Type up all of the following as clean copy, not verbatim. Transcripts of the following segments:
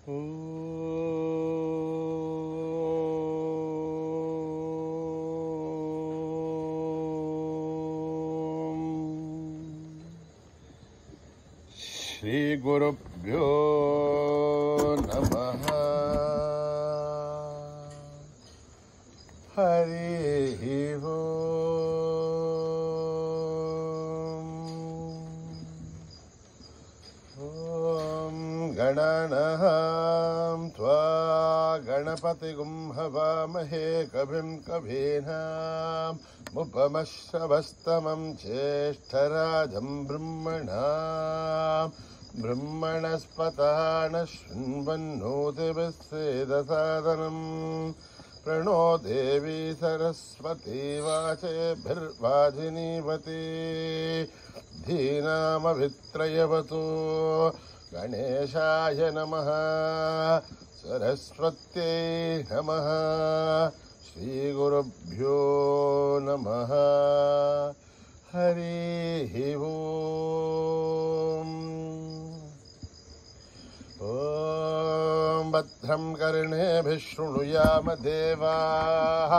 श्री गुरुभ्यो नमः। हरि ओम गणानां त्वा गणपतिगुं हवामहे कविं कवीनाम् उपमश्रवस्तमं ज्येष्ठराजं ब्रह्मणस्पतान शृण्वन्नोतिभिस्सेदसादनम् प्रणो देवी सरस्वती वाचेभिर्वाजिनीवती धीनामभित्रयवतु गणेशाय नमः सरस्वत्यै नमः श्रीगुरुभ्यो नमः। हरिः ओम्। ॐ भद्रं कर्णेभिः शृणुयाम देवाः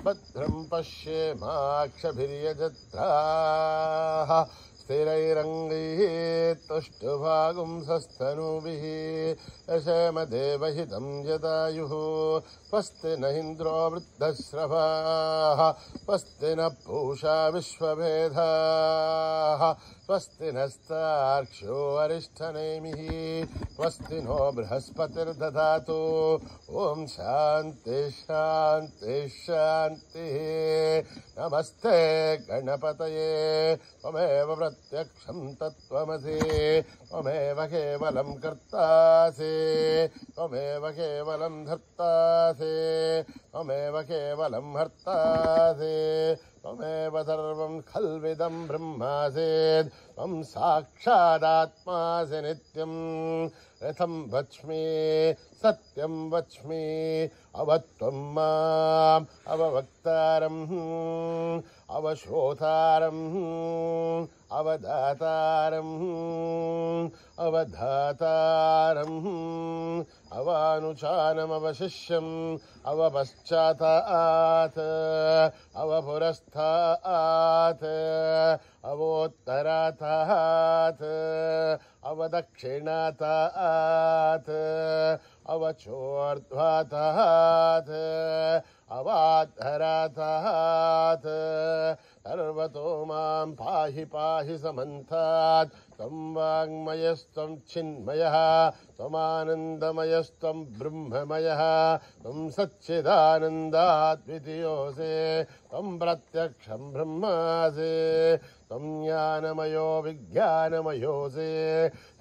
भद्रं पश्येमाक्षभिर्यजत्राः स्थिरैरङ्गैः तुष्टुभागुंसस्तनूभिः यशेम देवहितं यदायुः स्वस्ति न इन्द्रो वृद्धश्रवाः स्वस्ति न पूषा विश्ववेदाः स्वस्ति नस्तार्क्ष्यो अरिष्ठनेमिः स्वस्ति नो बृहस्पतिर्दधातु ॐ शान्ति शान्ति शान्तिः। नमस्ते गणपतये त्वमेव प्रत्यक्षं तत्त्वमसि त्वमेव केवलं कर्तासि त्वमेव केवलं धर्तासि त्वमेव केवलं हर्तासि त्वमेव सर्वं खल्विदं ब्रह्मासीत् त्वं साक्षादात्मासि नित्यं रथं वच्मि सत्यं वच्मि अवत्वं माम् अववक्तारम् अवश्रोतारम् अवदातारम् अवधातारम् अवानुचानमवशिष्यम् अवपश्चातात् अवपुरस्तात् अवोत्तरातात् अवदक्षिणातात् अवचोर्ध्वातात् अवाधरातात् सर्वतो मां पाहि पाहि समन्तात् त्वं वाङ्मयस्त्वं चिन्मयः त्वमानन्दमयस्त्वं ब्रह्ममयः त्वं सच्चिदानन्दाद्वितीयोऽसि त्वं प्रत्यक्षं ब्रह्मासि त्वं ज्ञानमयो विज्ञानमयोऽसि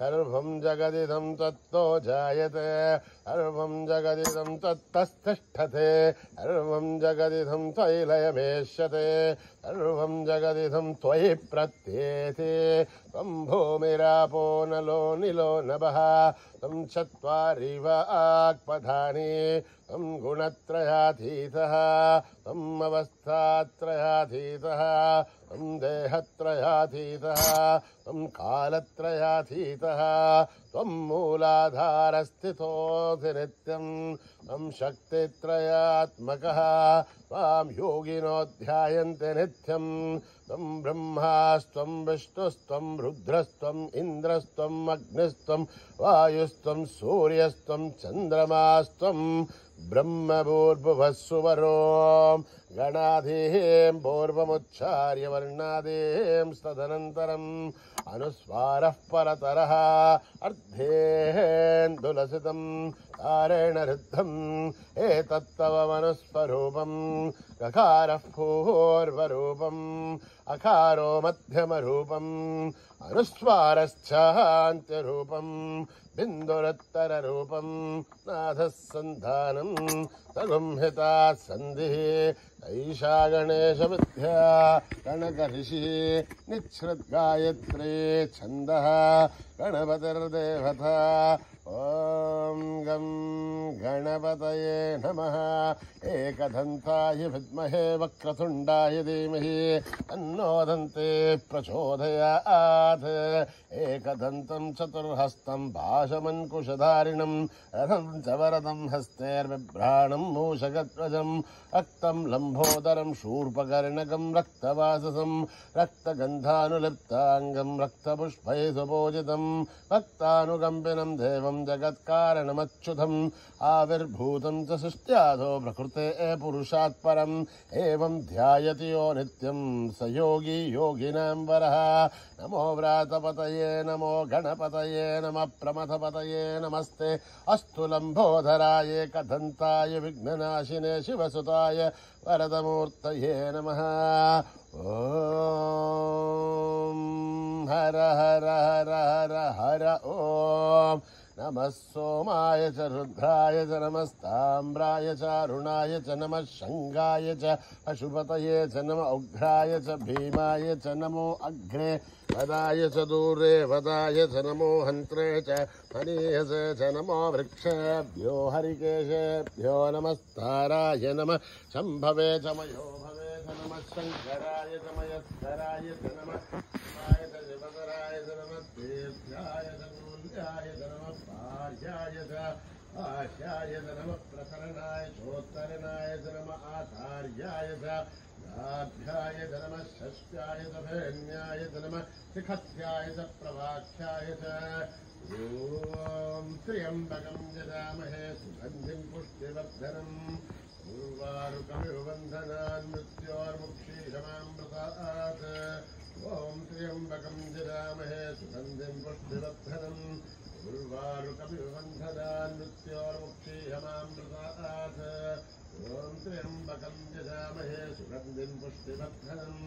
सर्वं जगदिदं त्वत्तो जायते सर्वं जगदिदं त्वत्तस्तिष्ठते सर्वं जगदिदं त्वयि लयमेष्यते सर्वं जगदिदं त्वयि प्रत्येते त्वं भूमिरापो नलो निलो नभः त्वं चत्वारि वाक्पदानि त्वं गुणत्रयातीतः त्वम् अवस्थात्रयातीतः त्वं देहत्रयातीतः त्वं कालत्रयातीतः त्वं मूलाधारस्थितोऽसि नित्यं त्वं शक्तित्रयात्मकः त्वां योगिनो ध्यायन्ते नित्यं त्वं ब्रह्मास्त्वं विष्णुस्त्वं रुद्रस्त्वम् इन्द्रस्त्वम् अग्निस्त्वं वायुस्त्वं सूर्यस्त्वं चन्द्रमास्त्वं ब्रह्मभूर्भुवः सुवरों गणाधीं पूर्वमुच्चार्य वर्णाधीं तदनन्तरम् अनुस्वारः परतरः अर्धेन्दुलसितं तारेण रुद्धम् एतत्तव मनुस्वरूपम् गकारः पूर्वरूपम् अकारो मध्यमरूपम् अनुस्वारश्चान्त्यरूपम् बिन्दुरुत्तररूपम् नाथः सन्धानम् तगुंहिता सन्धिः ऐषा गणेशविद्या गणकऋषिः निच्छ्रुद्गायत्री छन्दः गणपतिर्देवता ॐ गं गणपतये नमः एकदन्ताय विद्महे वक्रतुण्डाय धीमहि तन्नो दन्ते प्रचोदयात् एकदन्तं चतुर्हस्तं पाशमङ्कुशधारिणं रथं च वरदं हस्तैर्बिभ्राणं मूषकध्वजं रक्तं लम्बोदरं शूर्पकर्णकं रक्तवाससं रक्तगन्धानुलिप्ताङ्गं रक्तपुष्पैः सुपूजितं भक्तानुकम्पिनं देवं जगत्कारणमच्युतम् आविर्भूतं च सृष्ट्यादो प्रकृते पुरुषात् परम् एवं ध्यायति यो नित्यं स योगी योगिनां वरः नमो व्रातपतये नमो गणपतये नमः प्रमथपतये नमस्ते अस्तु लम्बोदराय एकदन्ताय विघ्ननाशिने शिवसुताय वरदमूर्तये नमः ॐ हर हर हर हर हर ॐ नमः सोमाय च रुद्राय च नमस्ताम्राय च अरुणाय च नमः शङ्गाय च पशुपतये च नमः उग्राय च भीमाय च नमो अग्रे वदाय च दूरे वदाय च नमो हन्त्रे च मनीयसे च नमो वृक्षेभ्यो हरिकेशेभ्यो नमस्ताराय नमः शम्भवे च मयो भवे च नमः शङ्कराय च मयस्कराय च नमः शिवाय च शिवतराय च नमः तीर्थ्याय च मूल्याय च नमः पार्याय च आश्याय च नमः प्रकरणाय चोत्तरणाय च नमः आचार्याय च गाभ्याय च नमः षष्ट्याय च भेन्याय च नमः शिखस्याय च प्रवाख्याय च ॐ त्र्यम्बकं यजामहे सुगन्धिं पुष्टिवर्धनम् उर्वारुकमिव बन्धनान् मृत्योर्मुक्षीशमामृतात् ॐ त्र्यम्बकं यजामहे सुगन्धिं पुष्टिवर्धनम् उर्वारुकमिव बन्धनान् मृत्योर्मुक्षीशमामृतात् ॐ त्र्यम्बकं यजामहे सुगन्धिं पुष्टिवर्धनम्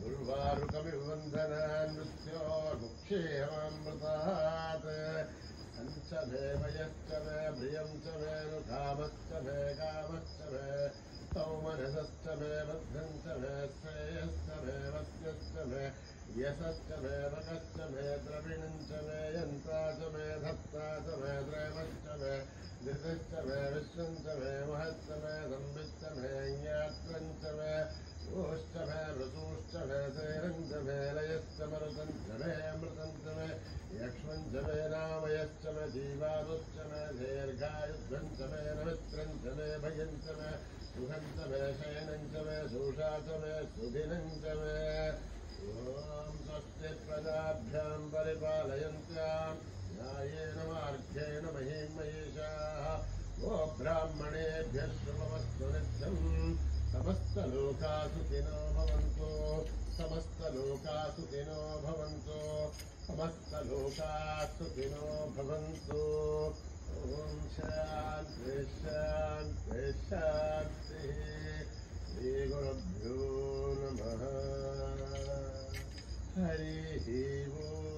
उर्वारुकमिव बन्धनान् मृत्योर्मुक्षीशमामृतात् च मे वयश्च मे प्रियं च मे नुकामश्च मे कामश्च मे सौमनसश्च मे भद्रं च मे श्रेयश्च मे वस्यश्च मे यशश्च मे वकश्च मे द्रविणं च मे यन्ता च मे धत्ता च मे द्रैवश्च मे धृतश्च मे विश्वं च मे महश्च मे संविच्च मे ज्ञात्रं च मे ओश्च मे ऋतुश्च मे शैरं च मे लयश्च मरुतं च मे अमृतं च मे यक्ष्मं च मे नामयश्च मे जीवादुश्च मे दीर्घायुध्वं च मे नमित्रं च मे भयं च मे सुखं च मे शयनं च मे सूषा च मे सुदिनं च मे ॐ स्वस्ति प्रजाभ्यां परिपालयन्त्यां न्यायेन मार्गेण महीं महेशाः वो ब्राह्मणेभ्यः शुभमस्तु नित्यम् समस्तलोकाः सुखिनो भवन्तु समस्तलोकाः सुखिनो भवन्तु समस्तलोकाः सुखिनो भवन्तु ॐ शान्ति शान्ति शान्तिः श्रीगुरुभ्यो नमः हरिः ओम्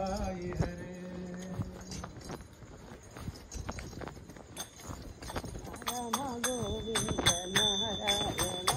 साई हरे राम गोविंद नारायण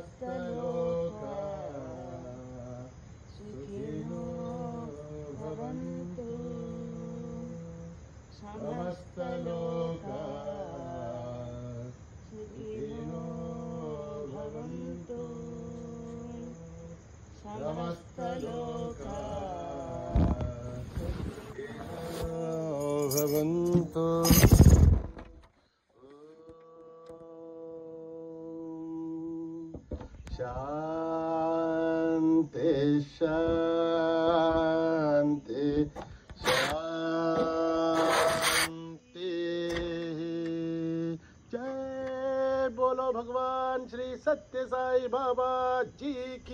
समस्तलोका सुखिनो भवन्तु समस्तलोका सुखिनो भवन्तु समस्तलोका सुखिनो भवन्तु शांति शांति शांति। जय बोलो भगवान श्री सत्य साई बाबा जी की।